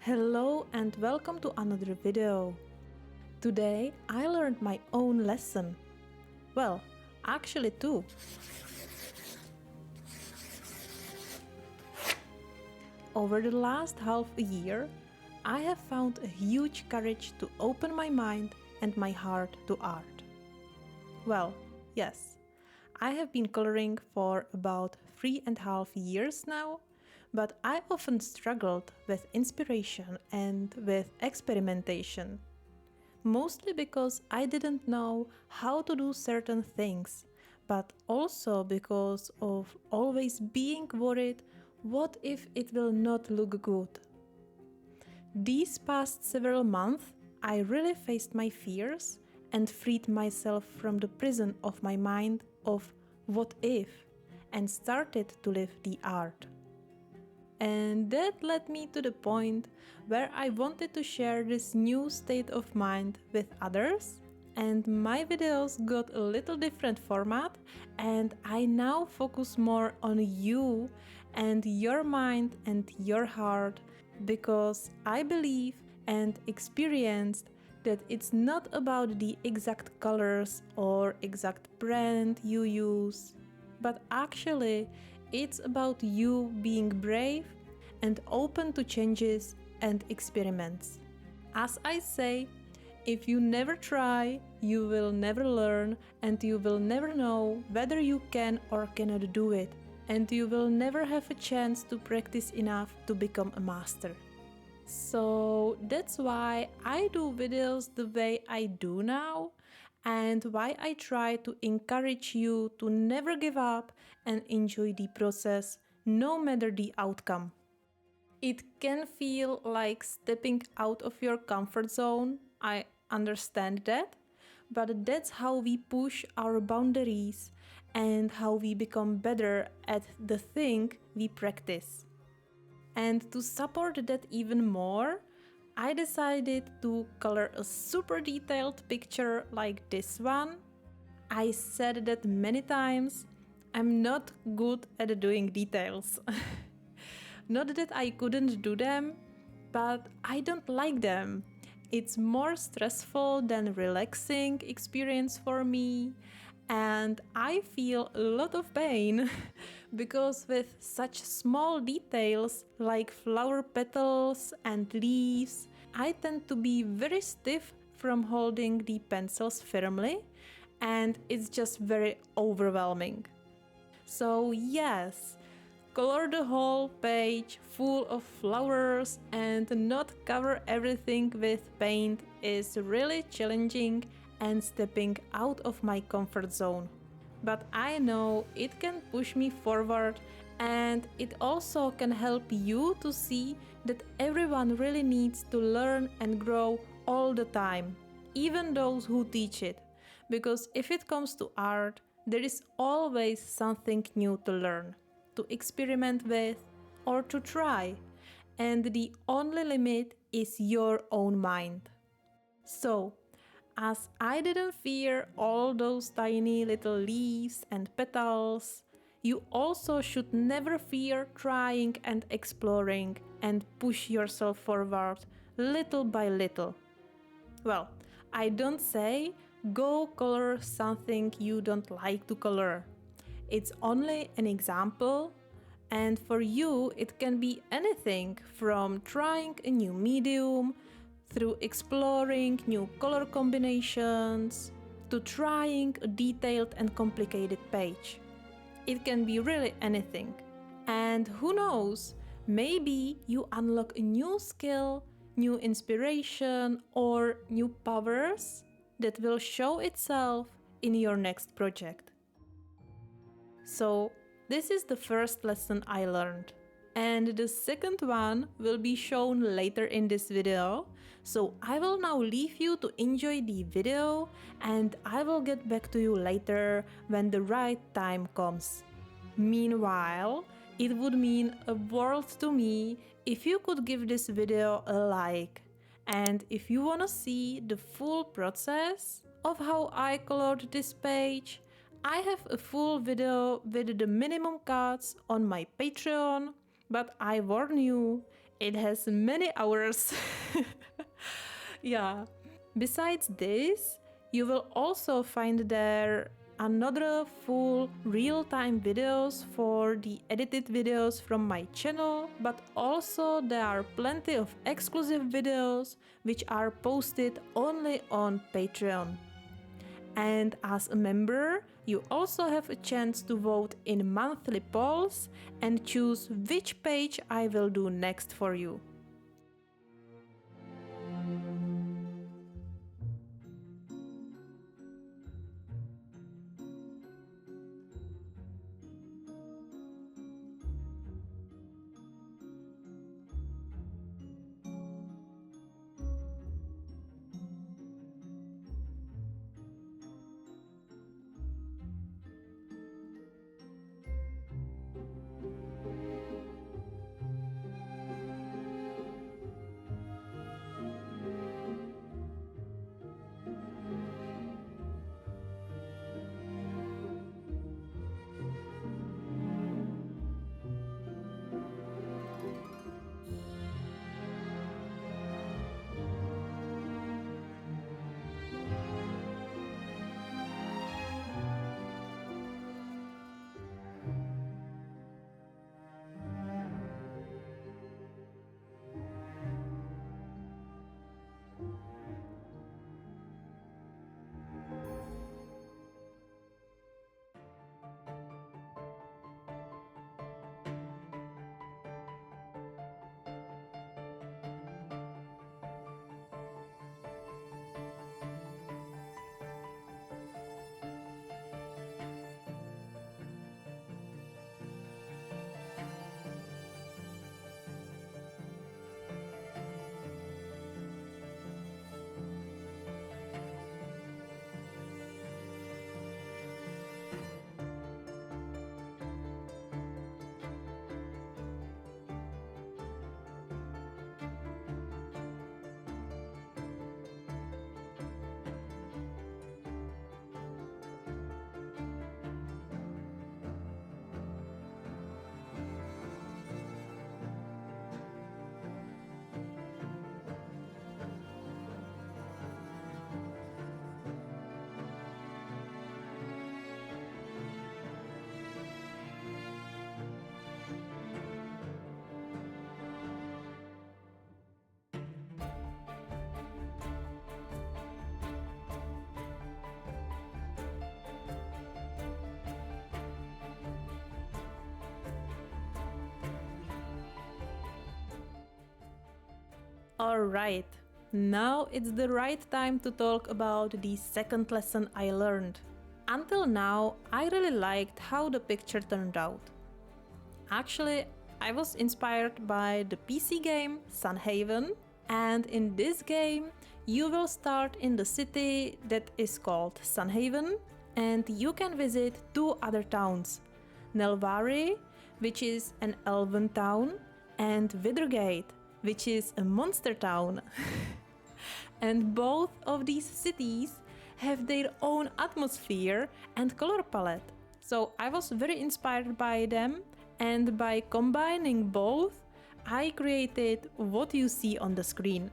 Hello and welcome to another video. Today I learned my own lesson. Well, actually two. Over the last half a year, I have found a huge courage to open my mind and my heart to art. Well, yes, I have been coloring for about 3.5 years now, but I often struggled with inspiration and with experimentation. Mostly because I didn't know how to do certain things, but also because of always being worried, what if it will not look good? These past several months, I really faced my fears and freed myself from the prison of my mind of what if, and started to live the art. And that led me to the point where I wanted to share this new state of mind with others, and my videos got a little different format, and I now focus more on you and your mind and your heart, because I believe and experienced that it's not about the exact colors or exact brand you use, but actually it's about you being brave and open to changes and experiments. As I say, if you never try, you will never learn, and you will never know whether you can or cannot do it, and you will never have a chance to practice enough to become a master. So that's why I do videos the way I do now, and why I try to encourage you to never give up and enjoy the process, no matter the outcome. It can feel like stepping out of your comfort zone, I understand that, but that's how we push our boundaries and how we become better at the thing we practice. And to support that even more, I decided to color a super detailed picture like this one. I said that many times, I'm not good at doing details. Not that I couldn't do them, but I don't like them. It's more stressful than relaxing experience for me, and I feel a lot of pain because with such small details like flower petals and leaves, I tend to be very stiff from holding the pencils firmly, and it's just very overwhelming. So yes, color the whole page full of flowers and not cover everything with paint is really challenging and stepping out of my comfort zone. But I know it can push me forward, and it also can help you to see that everyone really needs to learn and grow all the time, even those who teach it. Because if it comes to art, there is always something new to learn, to experiment with, or to try, and the only limit is your own mind. So, as I didn't fear all those tiny little leaves and petals, you also should never fear trying and exploring and push yourself forward little by little. Well, I don't say go color something you don't like to color. It's only an example, and for you it can be anything from trying a new medium, through exploring new color combinations, to trying a detailed and complicated page. It can be really anything. And who knows, maybe you unlock a new skill, new inspiration, or new powers that will show itself in your next project. So, this is the first lesson I learned. And the second one will be shown later in this video. So I will now leave you to enjoy the video, and I will get back to you later when the right time comes. Meanwhile, it would mean a world to me if you could give this video a like. And if you wanna see the full process of how I colored this page, I have a full video with the minimum cuts on my Patreon, but I warn you, it has many hours. Yeah. Besides this, you will also find there another full real-time videos for the edited videos from my channel, but also there are plenty of exclusive videos which are posted only on Patreon. And as a member, you also have a chance to vote in monthly polls and choose which page I will do next for you. Alright, now it's the right time to talk about the second lesson I learned. Until now, I really liked how the picture turned out. Actually, I was inspired by the PC game Sunhaven, and in this game, you will start in the city that is called Sunhaven, and you can visit two other towns, Nelvari, which is an elven town, and Withergate, which is a monster town. And both of these cities have their own atmosphere and color palette. So I was very inspired by them, and by combining both, I created what you see on the screen.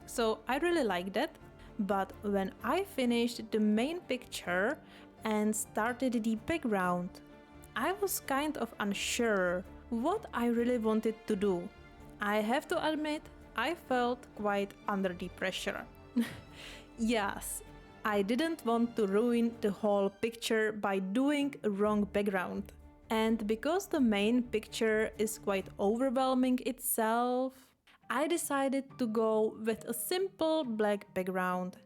So I really like that. But when I finished the main picture and started the background, I was kind of unsure what I really wanted to do. I have to admit, I felt quite under the pressure. Yes, I didn't want to ruin the whole picture by doing a wrong background. And because the main picture is quite overwhelming itself, I decided to go with a simple black background.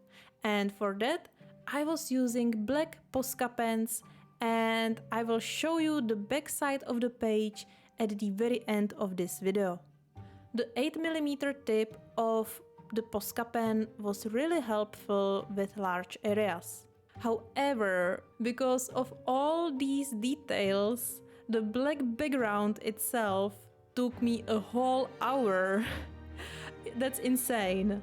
And for that, I was using black Posca pens, and I will show you the back side of the page at the very end of this video. The 8mm tip of the Posca pen was really helpful with large areas. However, because of all these details, the black background itself took me a whole hour. That's insane.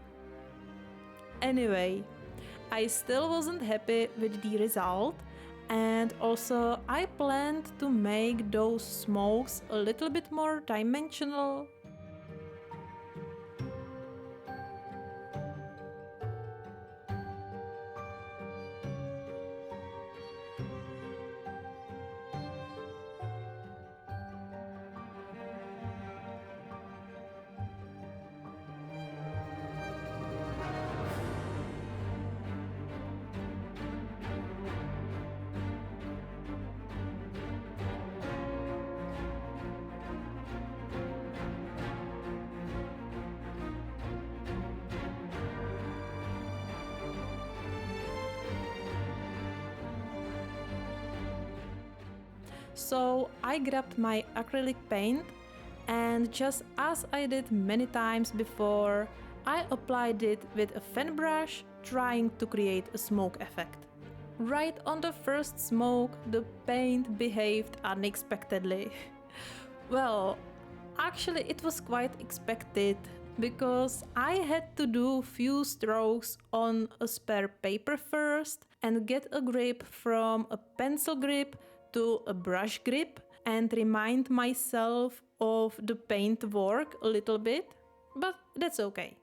Anyway, I still wasn't happy with the result, and also I planned to make those smokes a little bit more dimensional. So I grabbed my acrylic paint and just as I did many times before, I applied it with a fan brush, trying to create a smoke effect. Right on the first smoke, the paint behaved unexpectedly. Well, actually it was quite expected because I had to do few strokes on a spare paper first and get a grip from a pencil grip to a brush grip and remind myself of the paint work a little bit, but that's okay.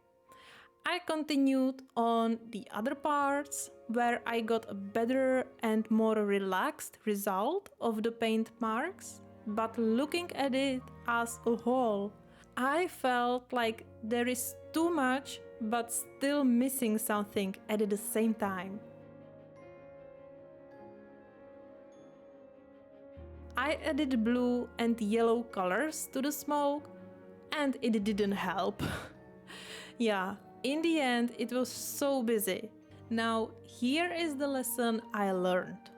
I continued on the other parts where I got a better and more relaxed result of the paint marks, but looking at it as a whole, I felt like there is too much but still missing something at the same time. I added blue and yellow colors to the smoke and it didn't help. Yeah, in the end it was so busy. Now here is the lesson I learned.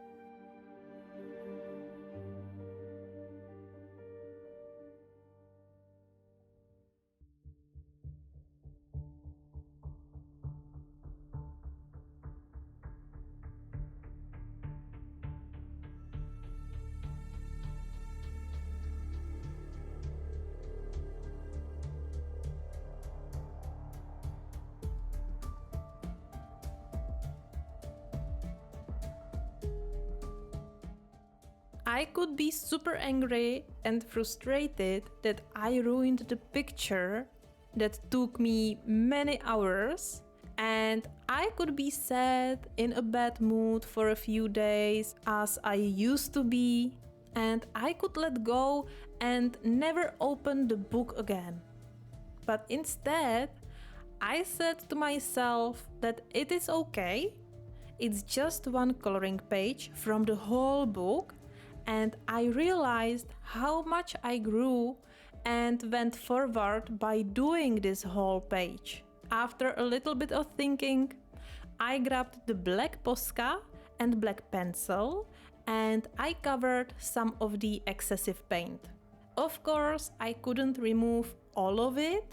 I could be super angry and frustrated that I ruined the picture that took me many hours, and I could be sad in a bad mood for a few days as I used to be, and I could let go and never open the book again. But instead, I said to myself that it is okay. It's just one coloring page from the whole book, and I realized how much I grew and went forward by doing this whole page. After a little bit of thinking, I grabbed the black Posca and black pencil and I covered some of the excessive paint. Of course, I couldn't remove all of it,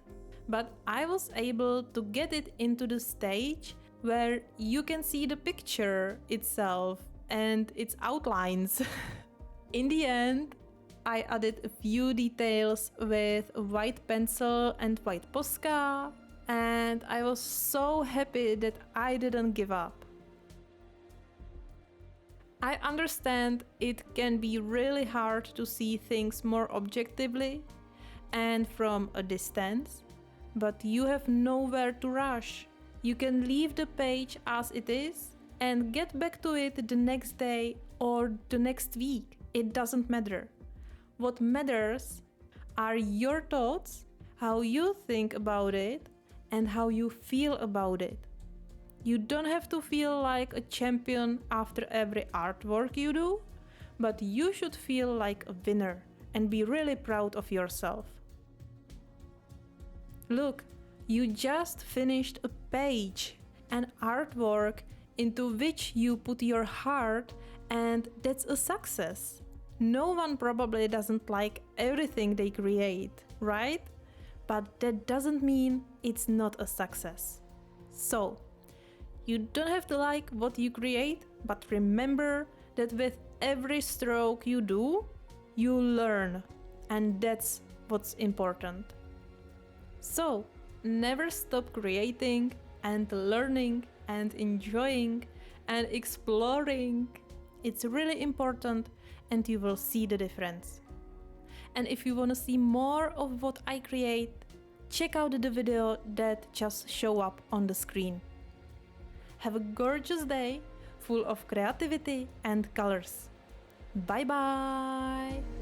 but I was able to get it into the stage where you can see the picture itself and its outlines. In the end, I added a few details with a white pencil and white Posca, and I was so happy that I didn't give up. I understand it can be really hard to see things more objectively and from a distance, but you have nowhere to rush. You can leave the page as it is and get back to it the next day or the next week. It doesn't matter. What matters are your thoughts, how you think about it, and how you feel about it. You don't have to feel like a champion after every artwork you do, but you should feel like a winner and be really proud of yourself. Look, you just finished a page, an artwork into which you put your heart, and that's a success. No one probably doesn't like everything they create, right? But that doesn't mean it's not a success. So, you don't have to like what you create, but remember that with every stroke you do, you learn, and that's what's important. So, never stop creating and learning and enjoying and exploring. It's really important and you will see the difference. And if you want to see more of what I create, check out the video that just show up on the screen. Have a gorgeous day full of creativity and colors. Bye bye!